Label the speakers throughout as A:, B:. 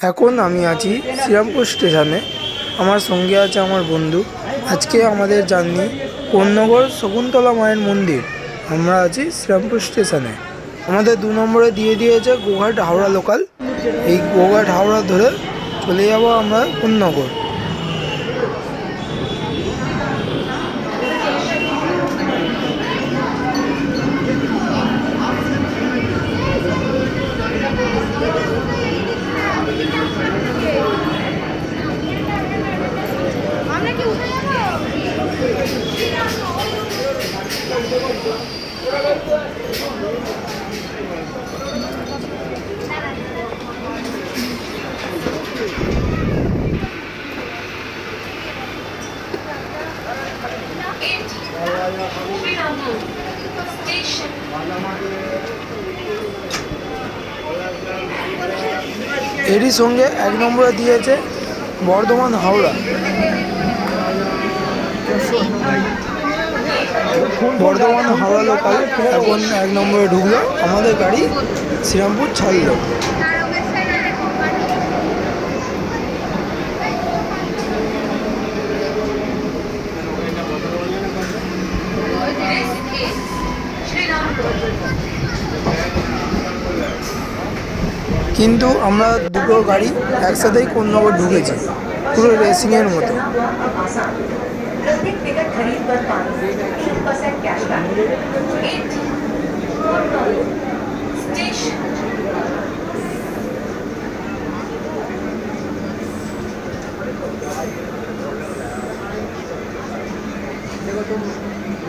A: এখন আমি আছি শ্রীরামপুর স্টেশনে। আমার সঙ্গে আছে আমার বন্ধু। আজকে আমাদের জার্নি কোন্নগর শকুন্তলা মায়ের মন্দির। আমরা আছি শ্রীরামপুর স্টেশনে। আমাদের 2 নম্বরে দিয়ে দিয়েছে গোঘাট হাওড়া লোকাল। এই গোঘাট হাওড়া ধরে চলে যাব আমরা কোন্নগর। এরই সঙ্গে 1 নম্বরে দিয়েছে বর্ধমান হাওড়া। বর্ধমান হাওড়া লোকাল এখন 1 নম্বরে ঢুকলো। আমাদের গাড়ি শ্রীরামপুর ছাড়লো। কিন্তু আমরা দুটো গাড়ি একসাথেই কোন্নগর ঢুকেছি, পুরো রেসিংয়ের মতো।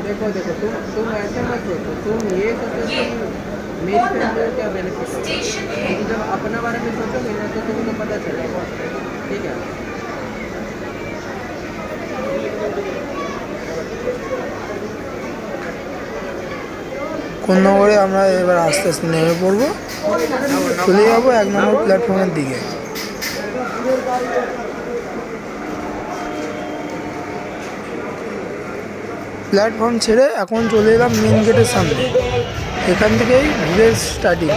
B: देखो देखो तुम ऐसे मत सोचो, तुम ये सोचो कि मेरी फैमिली को क्या बेनिफिट है। जब अपना बारे में सोचोगे ना तो तुमको पता चलेगा। ठीक है।
A: কোন্নগরে আমরা এবার আস্তে আস্তে নেমে পড়বো, চলে যাবো 1 নম্বর প্ল্যাটফর্মের দিকে। প্ল্যাটফর্ম ছেড়ে এখন চলে এলাম মেন গেটের সামনে। এখান থেকেই ভিড়ের স্টার্টিং।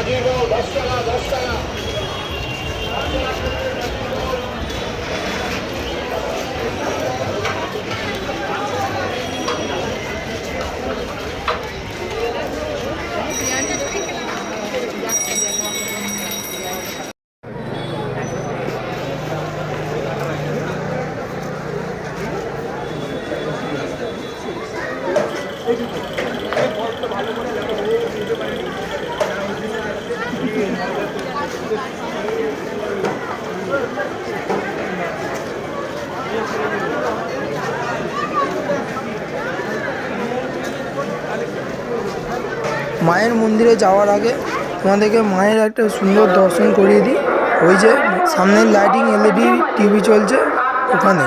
A: মায়ের মন্দিরে যাওয়ার আগে তোমাদেরকে মায়ের একটা সুন্দর দর্শন করিয়ে দিই। ওই যে সামনের লাইটিং এলইডি টিভি চলছে ওখানে।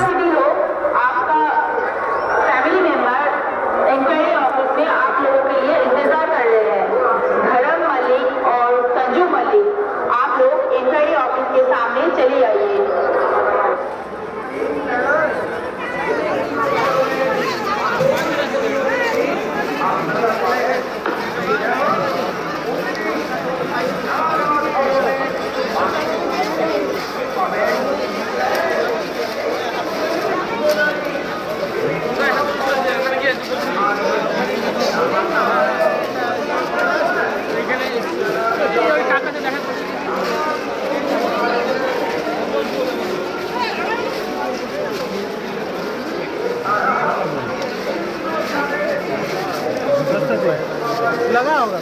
B: लगा होगा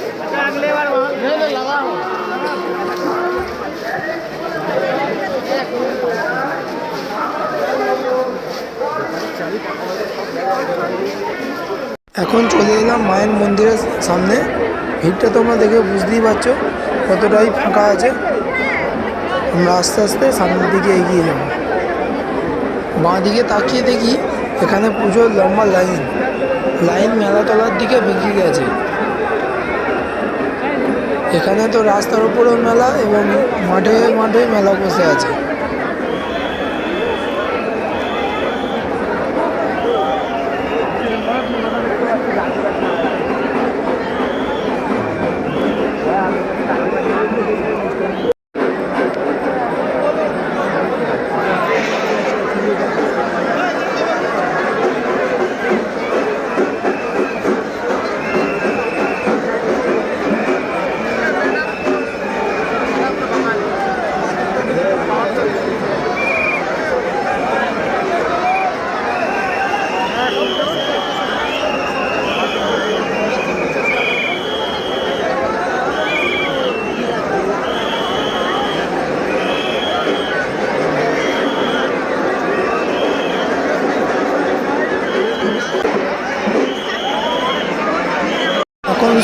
B: अगले बार वहाँ लगा होगा।
A: এখন চলে এলাম মায়ের মন্দিরের সামনে। ভিড়টা তোমরা দেখে বুঝতেই পারছো কতটাই ফাঁকা আছে। আমরা আস্তে আস্তে সামনের দিকে এগিয়ে যাব। বাঁ দিকে তাকিয়ে দেখি এখানে পুজোর লম্বা লাইন মেলাতলার দিকে বেঁকে গেছে। এখানে তো রাস্তার উপরেও মেলা এবং মাঠে মাঠে মেলা বসে আছে।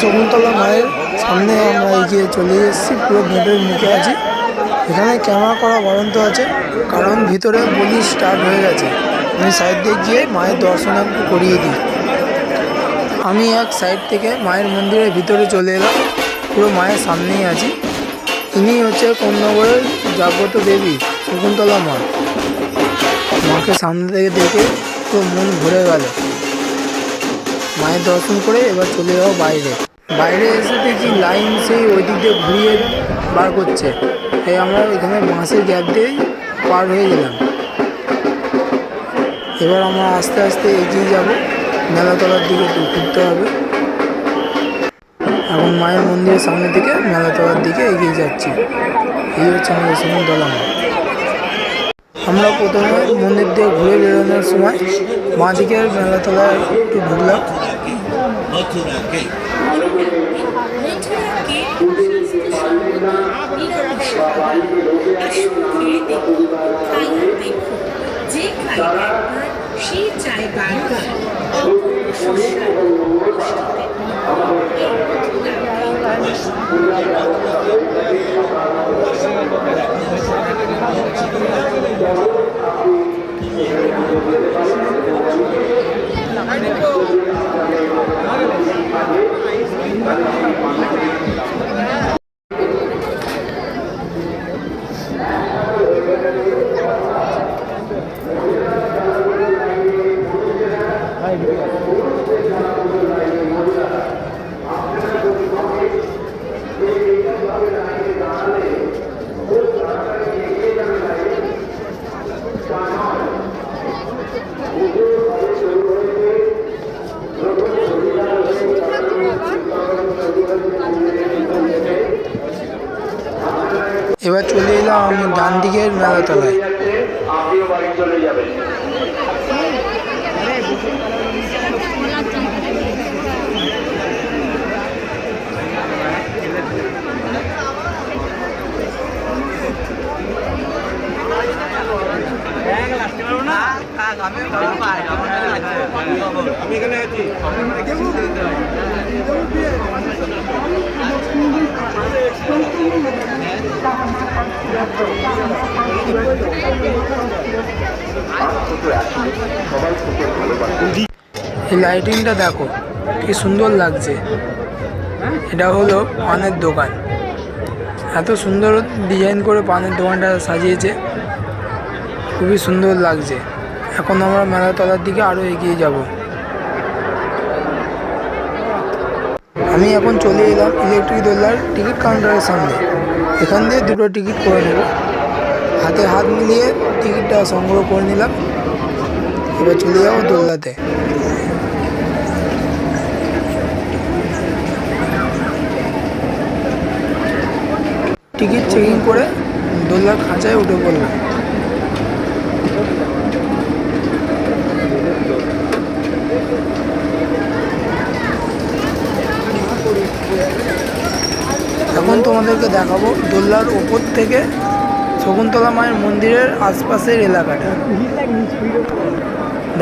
A: শকুন্তলা মায়ের সামনে আমরা এগিয়ে চলে এসেছি, পুরো গেটের মুখে আছি। এখানে ক্যামেরা করা বারন্ত আছে, কারণ ভিতরে বলি স্টার্ট হয়ে গেছে। আমি সাইড দিয়ে গিয়ে মায়ের দর্শন একটু করিয়ে দিই। আমি এক সাইড থেকে মায়ের মন্দিরের ভিতরে চলে এলাম, পুরো মায়ের সামনেই আছি। ইনি হচ্ছে কোন্নগরের জাগ্রত দেবী শকুন্তলা মা। মাকে সামনে থেকে দেখে পুরো মন ভরে গেল। মায়ের দর্শন করে এবার চলে যাবো বাইরে। বাইরে এসে দেখি লাইন সেই ওই দিক দিয়ে ঘুরিয়ে বার করছে, তাই আমরা এখানে বাঁশের গ্যাপ দিয়েই পার হয়ে গেলাম। এবার আমরা আস্তে আস্তে এগিয়ে যাব, মেলাতলার দিকে একটু ঘুরতে হবে। এখন মায়ের মন্দিরের সামনে থেকে মেলাতলার দিকে এগিয়ে যাচ্ছি। এই হচ্ছে আমাদের শকুন্তলা মা। আমরা প্রথমে মন্দির দিয়ে ঘুরে বেরোনোর সময় বাঁ দিকের মেলাতলায় একটু ঢুকলাম। এবার চলে এলাম আমি ডান দিকের মেলাতলায়।
B: আমি এখানে আছি।
A: এই লাইটিংটা দেখো কি সুন্দর লাগছে। এটা হলো পানের দোকান, এত সুন্দর ডিজাইন করে পানের দোকানটা সাজিয়েছে, খুবই সুন্দর লাগছে। এখন আমরা মেলাতলার দিকে আরও এগিয়ে যাব। আমি এখন চলে এলাম ইলেকট্রিক দোলনার টিকিট কাউন্টারের সামনে। এখান দিয়ে দুটো টিকিট করে নেব, হাতে হাত মিলিয়ে টিকিটটা সংগ্রহ করে নিলাম। এবার চলে যাবো দোলনাতে। টিকিট চেকিং করে দোলনার খাঁচায় উঠে পড়লাম। এখন তোমাদেরকে দেখাবো দোলনার ওপর থেকে শকুন্তলা মায়ের মন্দিরের আশপাশের এলাকাটা।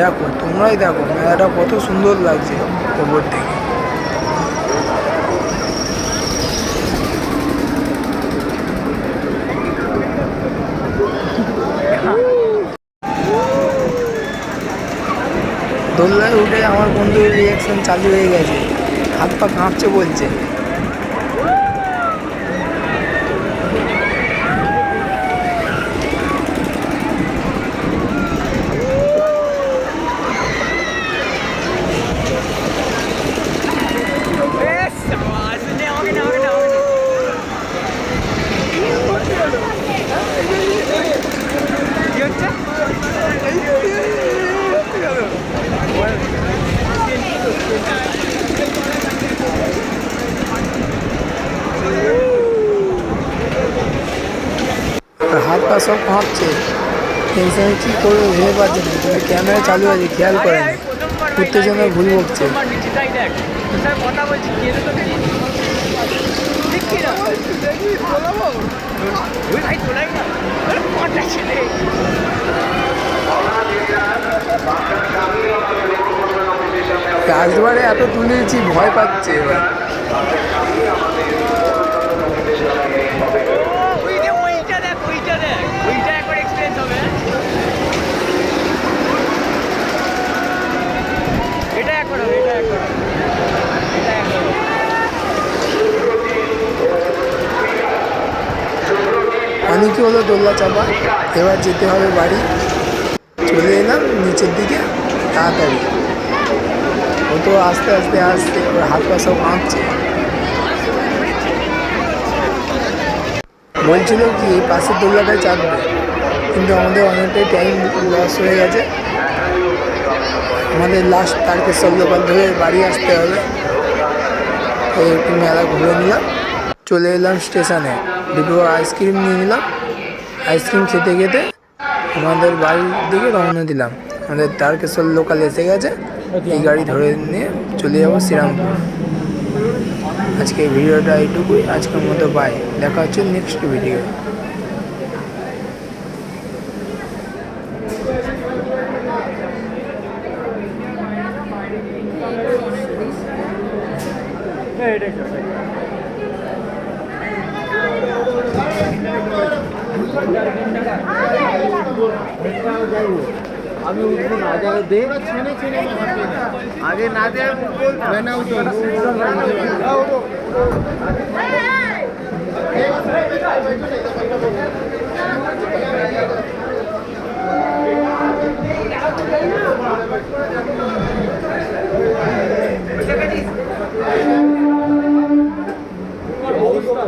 A: দেখো, তোমরাই দেখো মেলাটা কত সুন্দর লাগছে ওপর থেকে। দোলনায় উঠে আমার বন্ধুর রিয়াকশন চালু হয়ে গেছে, হাত পা কাঁপছে বলছে। হাত পা সব কাঁপছে, টেনশনে কী করবে ভেবে পাচ্ছে না, কিন্তু ক্যামেরা চালু আছে খেয়াল করেনি, উত্তেজনায় ভুল বকছে। রাজবারে এত তুলেছি ভয় পাচ্ছে এবার।
B: ওইটা দেখ ওইটা একবার এক্সপিরিয়েন্স হবে। এটা একবার হবে।
A: অনেকে হলো দোল্লা চাপা, এবার যেতে হবে বাড়ি। চলে এলাম নিচের দিকে তাড়াতাড়ি। ও তো আস্তে আস্তে ওর হাত পা সব কাঁপছে। বলছিল কি এই পাশের দোল্লাটায় চাপবে, কিন্তু আমাদের অনেকটাই টাইম লস হয়ে গেছে। আমাদের লাস্ট তারকেশ্বর লোকাল ধরে বাড়ি আসতে হবে। এই একটু মেলা ঘুরে নিলাম, চলে এলাম স্টেশনে, দুটো আইসক্রিম নিয়ে নিলাম। আইসক্রিম খেতে খেতে আমাদের বাড়ির দিকে রওনা দিলাম। আমাদের তারকেশ্বর লোকাল এসে গেছে, এই গাড়ি ধরে নিয়ে চলে যাবো শ্রীরামপুর। আজকে ভিডিওটা এইটুকুই, আজকের মতো বাই, দেখা হচ্ছে নেক্সট ভিডিও।
B: আমি উঠবো না, আগে দে আগে না দে অবস্থা